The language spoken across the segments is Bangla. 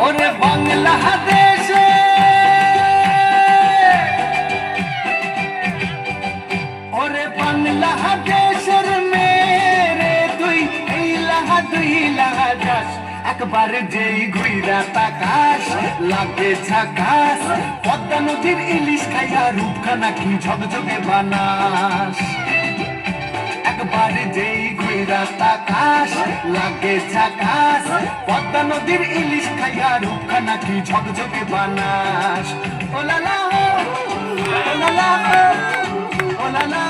ওরে বাংলাদেশে ওরে বাংলাদেশের মেরে তুই এই লাহা দুই লাহা যাস একবার যেই ঘুইরা তাকাস লাগে ঝাকাস পদ্মা নদীর ইলিশ খাইয়া রূপখানা কি ঝকঝকে বানাস একবার যেই ঘুইরা তাকাস লাগে ঝাকাস পদ্মা নদীর ইলিশ খাইয়া রূপখানা কি ঝকঝকে বানাস ওলালা ওলালা ওলালা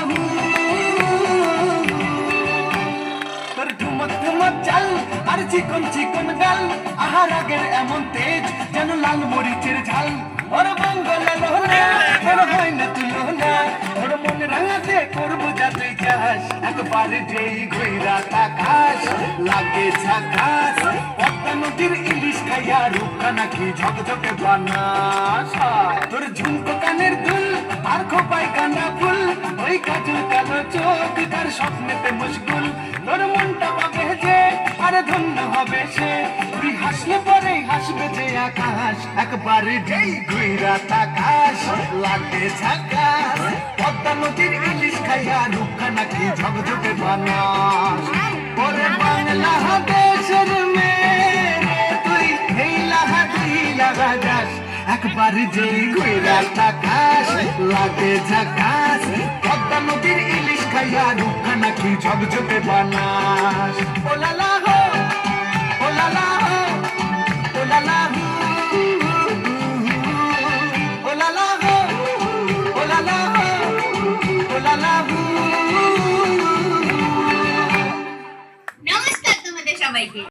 তোর ঠুমক ঠুমক চাল আর চিকন চিকন গাল আহার আগের এমন তেজ যেন লাল মরিচের ঝাল ওর বঙ্গলা লোহনা তোর হয় না তুলনা ওর মন রাঙাতে করবো যা তুই চাস একবার যেই ঘুইরা তাকাস লাগে ঝাকাস পদ্মা নদীর ইলিশ খাইয়া রূপখানা কি ঝকঝকে বানাস তোর ঝুমকো কানের দুল আর খোপায় কান্না ফুল ওই কাজল কালো চোখ তার স্বপ্নেতে মুশকুল তোর মনটা পাবে যে আর ধন্য হবে সে তুই হাসলে পরে হাসবে যে আকাশ একবার যেই ঘুইরা তাকাস লাগে ঝাকাস পদ্মা নদীর ইলিশ খাইয়া রূপখানা কি ঝকঝকে বানাস ওরে বাংলাদেশের মেয়ে তুই এই লাহা দুই লাহা যাস একবার যেই ঘুইরা তাকাস লাগে ঝাকাস পদ্মা নদীর ইলিশ খাইয়া রূপখানা কি ঝকঝকে বানাস ওলালা হো ওলালা হো ওলালা হো ওলালা হো ওলালা হো ওলালা হো নমস্কার তোমাদের সবাইকে।